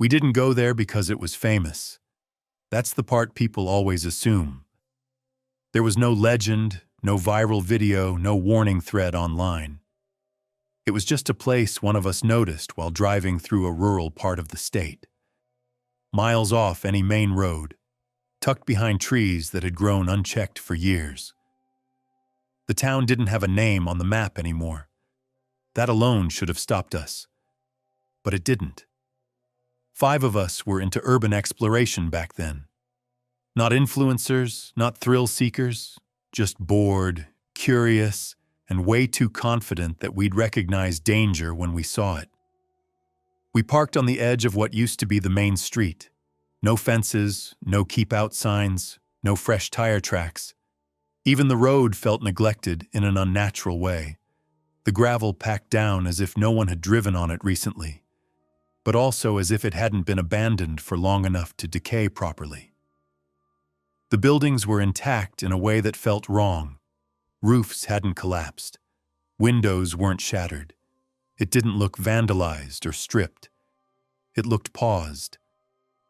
We didn't go there because it was famous. That's the part people always assume. There was no legend, no viral video, no warning thread online. It was just a place one of us noticed while driving through a rural part of the state. Miles off any main road, tucked behind trees that had grown unchecked for years. The town didn't have a name on the map anymore. That alone should have stopped us. But it didn't. 5 of us were into urban exploration back then. Not influencers, not thrill seekers, just bored, curious, and way too confident that we'd recognize danger when we saw it. We parked on the edge of what used to be the main street. No fences, no keep-out signs, no fresh tire tracks. Even the road felt neglected in an unnatural way. The gravel packed down as if no one had driven on it recently, but also as if it hadn't been abandoned for long enough to decay properly. The buildings were intact in a way that felt wrong. Roofs hadn't collapsed. Windows weren't shattered. It didn't look vandalized or stripped. It looked paused,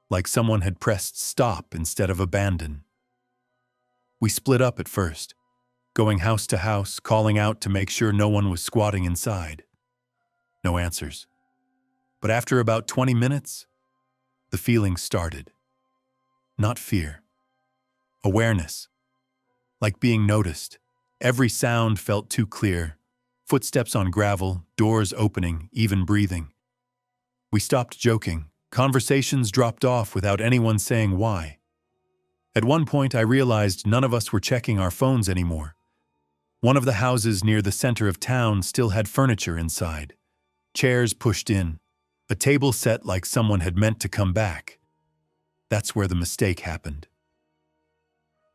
like someone had pressed stop instead of abandon. We split up at first, going house to house, calling out to make sure no one was squatting inside. No answers. But after about 20 minutes, the feeling started. Not fear. Awareness. Like being noticed. Every sound felt too clear. Footsteps on gravel, doors opening, even breathing. We stopped joking. Conversations dropped off without anyone saying why. At one point, I realized none of us were checking our phones anymore. One of the houses near the center of town still had furniture inside. Chairs pushed in. A table set like someone had meant to come back. That's where the mistake happened.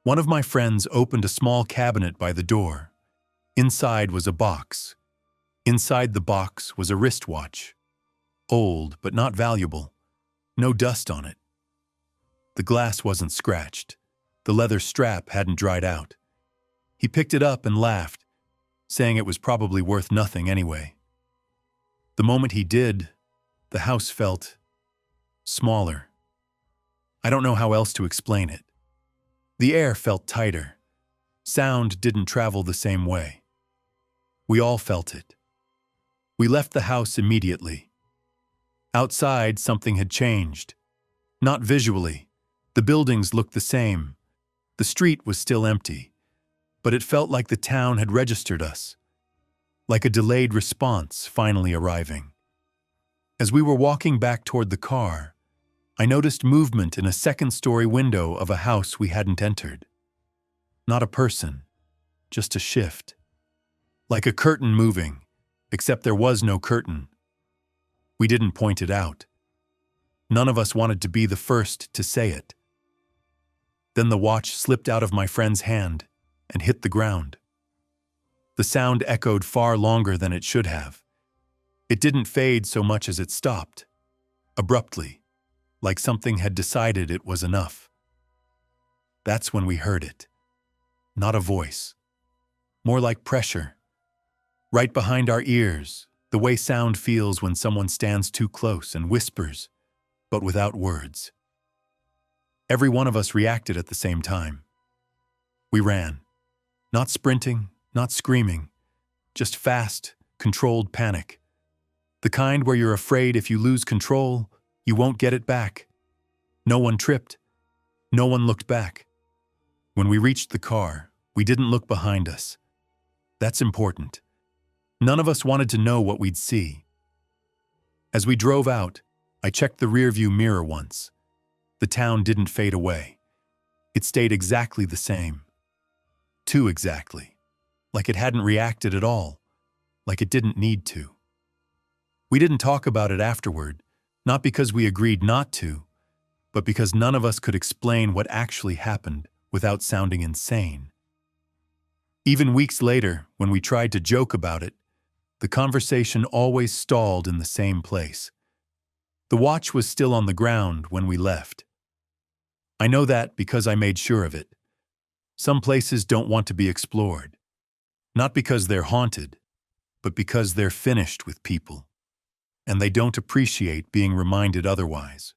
One of my friends opened a small cabinet by the door. Inside was a box. Inside the box was a wristwatch. Old, but not valuable. No dust on it. The glass wasn't scratched. The leather strap hadn't dried out. He picked it up and laughed, saying it was probably worth nothing anyway. The moment he did, the house felt smaller. I don't know how else to explain it. The air felt tighter. Sound didn't travel the same way. We all felt it. We left the house immediately. Outside, something had changed. Not visually. The buildings looked the same. The street was still empty. But it felt like the town had registered us. Like a delayed response finally arriving. As we were walking back toward the car, I noticed movement in a second-story window of a house we hadn't entered. Not a person, just a shift. Like a curtain moving, except there was no curtain. We didn't point it out. None of us wanted to be the first to say it. Then the watch slipped out of my friend's hand and hit the ground. The sound echoed far longer than it should have. It didn't fade so much as it stopped, abruptly, like something had decided it was enough. That's when we heard it. Not a voice. More like pressure. Right behind our ears, the way sound feels when someone stands too close and whispers, but without words. Every one of us reacted at the same time. We ran. Not sprinting, not screaming, just fast, controlled panic. The kind where you're afraid if you lose control, you won't get it back. No one tripped. No one looked back. When we reached the car, we didn't look behind us. That's important. None of us wanted to know what we'd see. As we drove out, I checked the rearview mirror once. The town didn't fade away. It stayed exactly the same. Too exactly. Like it hadn't reacted at all. Like it didn't need to. We didn't talk about it afterward, not because we agreed not to, but because none of us could explain what actually happened without sounding insane. Even weeks later, when we tried to joke about it, the conversation always stalled in the same place. The watch was still on the ground when we left. I know that because I made sure of it. Some places don't want to be explored. Not because they're haunted, but because they're finished with people. and they don't appreciate being reminded otherwise.